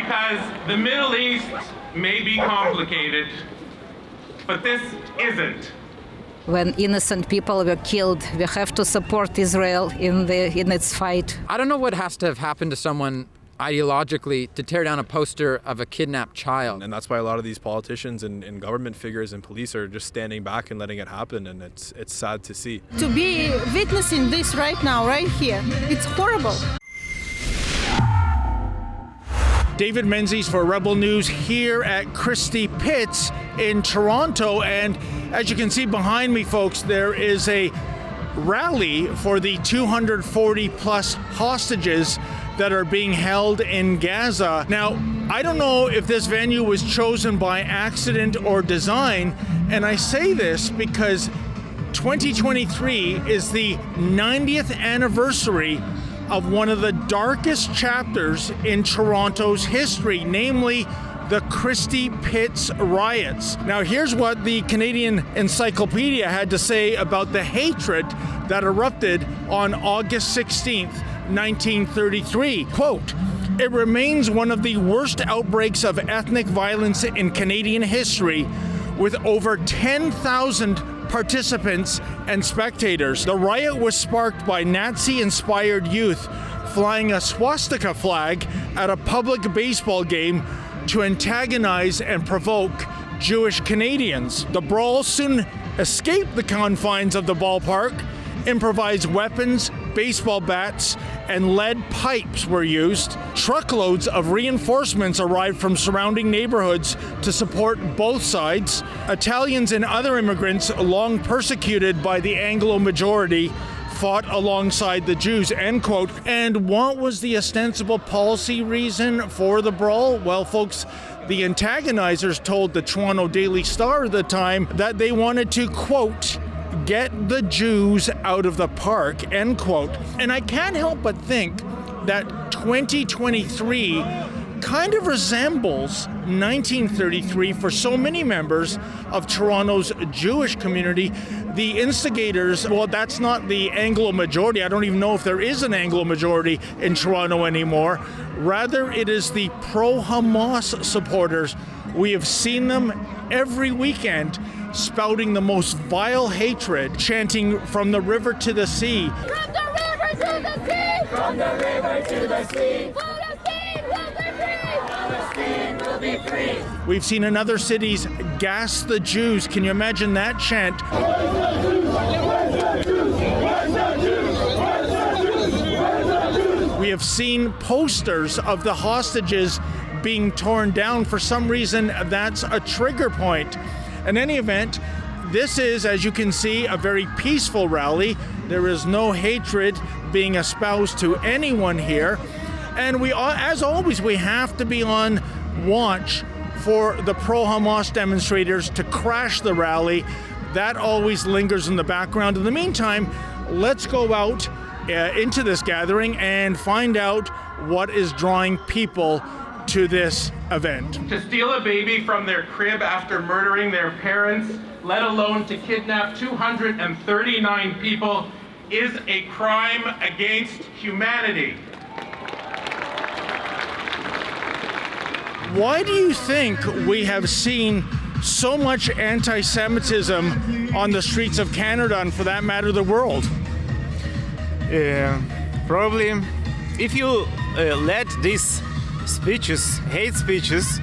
because the Middle East may be complicated, but this isn't. When innocent people were killed, we have to support Israel in its fight. I don't know what has to have happened to someone ideologically to tear down a poster of a kidnapped child. And that's why a lot of these politicians and government figures and police are just standing back and letting it happen, and it's sad to see. To be witnessing this right now, right here, it's horrible. David Menzies for Rebel News here at Christie Pitts in Toronto. And as you can see behind me, folks, there is a rally for the 240 plus hostages that are being held in Gaza. Now, I don't know if this venue was chosen by accident or design, and I say this because 2023 is the 90th anniversary of one of the darkest chapters in Toronto's history, namely the Christie Pitts riots. Now, here's what the Canadian Encyclopedia had to say about the hatred that erupted on August 16th, 1933. Quote, "It remains one of the worst outbreaks of ethnic violence in Canadian history, with over 10,000 participants and spectators. The riot was sparked by Nazi-inspired youth flying a swastika flag at a public baseball game to antagonize and provoke Jewish Canadians. The brawl soon escaped the confines of the ballpark. Improvised weapons, baseball bats, and lead pipes were used. Truckloads of reinforcements arrived from surrounding neighborhoods to support both sides. Italians and other immigrants, long persecuted by the Anglo majority, fought alongside the Jews," end quote. And what was the ostensible policy reason for the brawl? Well, folks, the antagonizers told the Toronto Daily Star at the time that they wanted to, quote, "get the Jews out of the park," end quote. And I can't help but think that 2023 kind of resembles 1933 for so many members of Toronto's Jewish community. The instigators, well, that's not the Anglo majority. I don't even know if there is an Anglo majority in Toronto anymore. Rather, it is the pro-Hamas supporters. We have seen them every weekend spouting the most vile hatred, chanting "from the river to the sea." From the river to the sea! From the river to the sea! Palestine will be free! We've seen in other cities, "gas the Jews." Can you imagine that chant? We have seen posters of the hostages being torn down. For some reason, that's a trigger point. In any event, this is, as you can see, a very peaceful rally. There is no hatred being espoused to anyone here. And we, as always, we have to be on watch for the pro-Hamas demonstrators to crash the rally. That always lingers in the background. In the meantime, let's go out into this gathering and find out what is drawing people to this event. To steal a baby from their crib after murdering their parents, let alone to kidnap 239 people, is a crime against humanity. Why do you think we have seen so much anti-Semitism on the streets of Canada and, for that matter, the world? Probably if you let these speeches, hate speeches,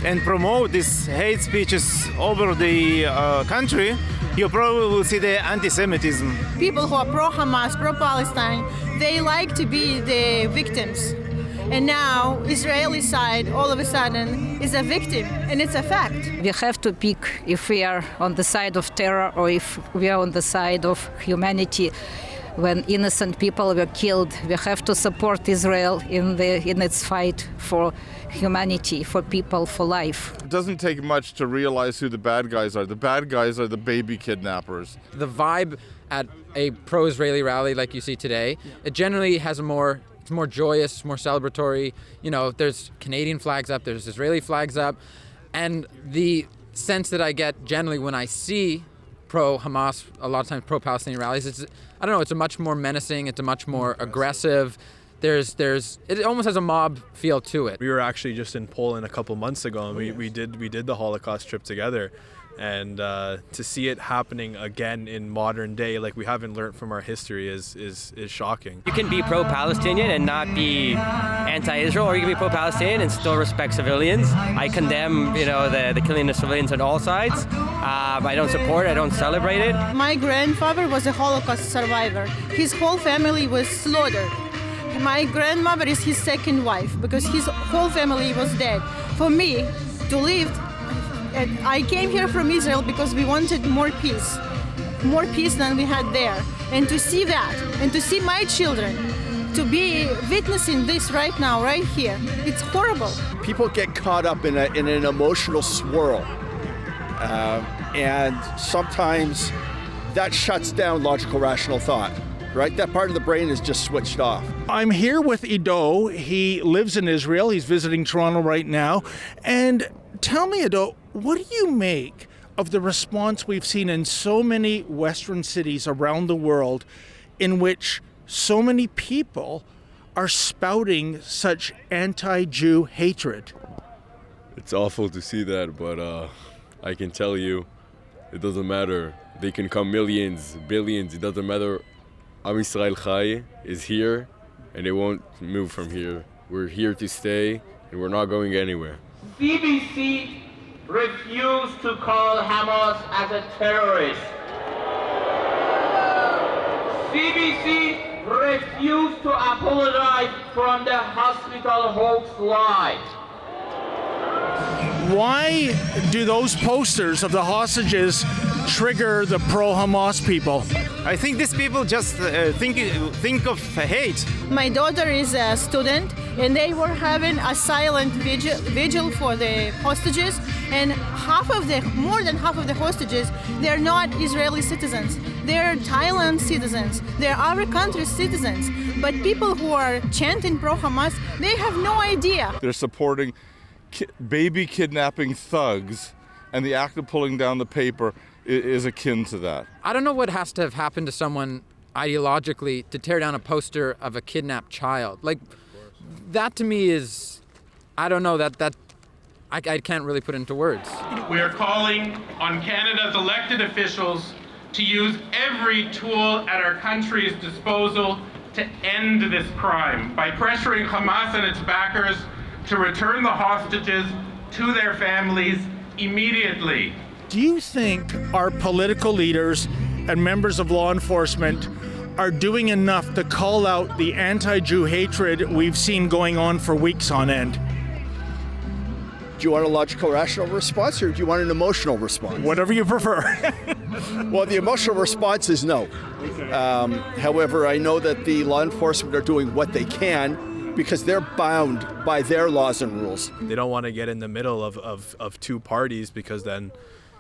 and promote these hate speeches over the country, you probably will see the anti-Semitism. People who are pro-Hamas, pro-Palestine, they like to be the victims. And now Israeli side all of a sudden is a victim, and it's a fact. We have to pick if we are on the side of terror or if we are on the side of humanity. When innocent people were killed, we have to support Israel in its fight for humanity, for people, for life. It doesn't take much to realize who the bad guys are. The bad guys are the baby kidnappers. The vibe at a pro-Israeli rally like you see today, it generally has it's more joyous, more celebratory. You know, there's Canadian flags up, there's Israeli flags up, and the sense that I get generally when I see pro-Hamas, a lot of times pro-Palestinian rallies, it's a much more menacing, it's a much more aggressive, it almost has a mob feel to it. We were actually just in Poland a couple months ago, and we did the Holocaust trip together, and to see it happening again in modern day, like we haven't learned from our history, is shocking. You can be pro-Palestinian and not be anti-Israel, or you can be pro-Palestinian and still respect civilians. I condemn, the killing of civilians on all sides. I don't support it. I don't celebrate it. My grandfather was a Holocaust survivor. His whole family was slaughtered. My grandmother is his second wife because his whole family was dead. For me to live, I came here from Israel because we wanted more peace than we had there. And to see that, and to see my children, to be witnessing this right now, right here, it's horrible. People get caught up in an emotional swirl. And sometimes that shuts down logical, rational thought. Right? That part of the brain is just switched off. I'm here with Ido. He lives in Israel. He's visiting Toronto right now. And tell me, Ido, what do you make of the response we've seen in so many Western cities around the world in which so many people are spouting such anti-Jew hatred? It's awful to see that, but I can tell you, it doesn't matter. They can come millions, billions, it doesn't matter. Am Yisrael Chai is here, and it won't move from here. We're here to stay, and we're not going anywhere. BBC refused to call Hamas as a terrorist. BBC refused to apologize from the hospital hoax lie. Why do those posters of the hostages trigger the pro-Hamas people? I think these people just think of hate. My daughter is a student, and they were having a silent vigil for the hostages, and more than half of the hostages, they're not Israeli citizens. They're Thailand citizens. They're our country's citizens. But people who are chanting pro-Hamas, they have no idea. They're supporting baby kidnapping thugs, and the act of pulling down the paper is akin to that. I don't know what has to have happened to someone ideologically to tear down a poster of a kidnapped child. Like, that to me is, I don't know, that I can't really put into words. We are calling on Canada's elected officials to use every tool at our country's disposal to end this crime by pressuring Hamas and its backers to return the hostages to their families immediately. Do you think our political leaders and members of law enforcement are doing enough to call out the anti-Jew hatred we've seen going on for weeks on end? Do you want a logical, rational response, or do you want an emotional response? Whatever you prefer. Well, the emotional response is no. However, I know that the law enforcement are doing what they can because they're bound by their laws and rules. They don't want to get in the middle of two parties, because then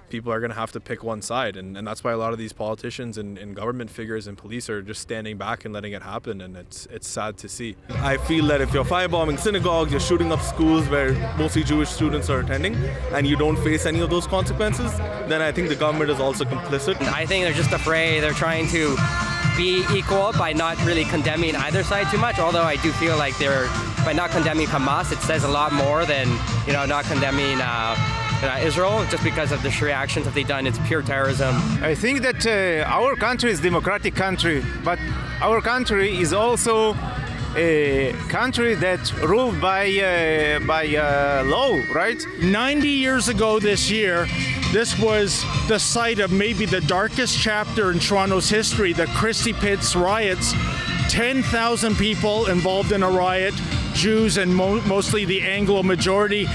people are going to have to pick one side, and that's why a lot of these politicians and government figures and police are just standing back and letting it happen, and it's sad to see. I feel that if you're firebombing synagogues, you're shooting up schools where mostly Jewish students are attending, and you don't face any of those consequences, then I think the government is also complicit. I think they're just afraid. They're trying to be equal by not really condemning either side too much, although I do feel like by not condemning Hamas, it says a lot more than, not condemning Israel, just because of the reactions that they've done. It's pure terrorism. I think that our country is a democratic country, but our country is also a country that's ruled by law, right? 90 years ago this year, this was the site of maybe the darkest chapter in Toronto's history, the Christie Pitts riots. 10,000 people involved in a riot, Jews and mostly the Anglo majority,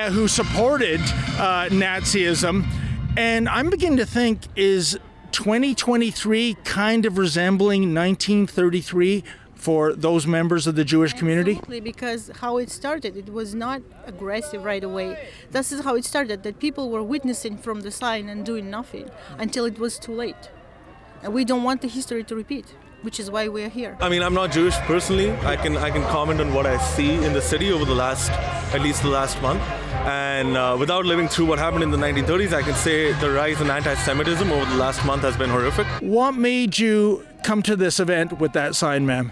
who supported Nazism. And I'm beginning to think, is 2023 kind of resembling 1933 for those members of the Jewish community? Absolutely, because how it started, it was not aggressive right away. This is how it started, that people were witnessing from the side and doing nothing until it was too late. And we don't want the history to repeat, which is why we're here. I mean, I'm not Jewish personally. I can comment on what I see in the city over at least the last month. And without living through what happened in the 1930s, I can say the rise in antisemitism over the last month has been horrific. What made you come to this event with that sign, ma'am?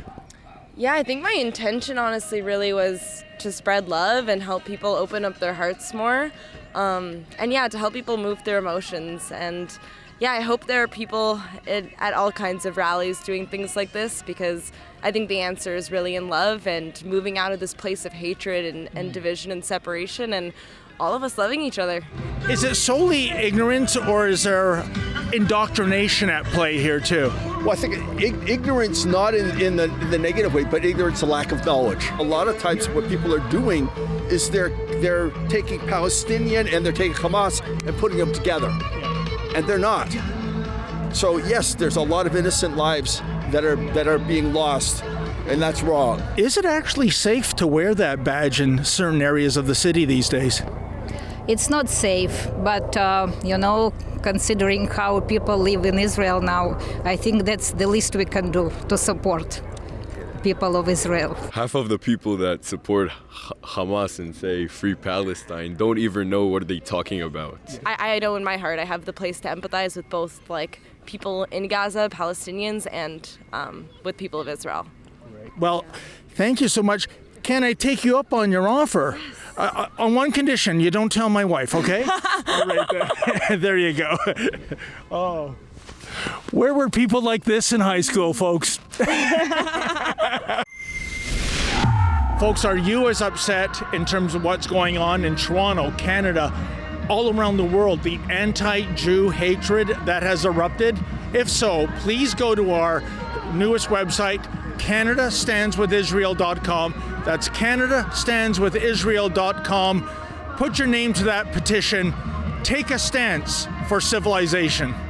Yeah, I think my intention honestly really was to spread love and help people open up their hearts more. And yeah, to help people move their emotions. And yeah, I hope there are people at all kinds of rallies doing things like this, because I think the answer is really in love and moving out of this place of hatred and division and separation, and all of us loving each other. Is it solely ignorance, or is there indoctrination at play here too? Well, I think ignorance, not in the negative way, but ignorance, a lack of knowledge. A lot of times what people are doing is they're taking Palestinian and they're taking Hamas and putting them together. And they're not. So yes, there's a lot of innocent lives that are being lost, and that's wrong. Is it actually safe to wear that badge in certain areas of the city these days? It's not safe, but considering how people live in Israel now, I think that's the least we can do to support people of Israel. Half of the people that support Hamas and say Free Palestine don't even know what they're talking about. I know in my heart I have the place to empathize with both people in Gaza, Palestinians, and with people of Israel. Well, thank you so much. Can I take you up on your offer? On one condition, you don't tell my wife, okay? All right, there you go. Oh. Where were people like this in high school, folks? Folks, are you as upset in terms of what's going on in Toronto, Canada, all around the world, the anti-Jew hatred that has erupted? If so, please go to our newest website, CanadaStandsWithIsrael.com. That's CanadaStandsWithIsrael.com. Put your name to that petition. Take a stance for civilization.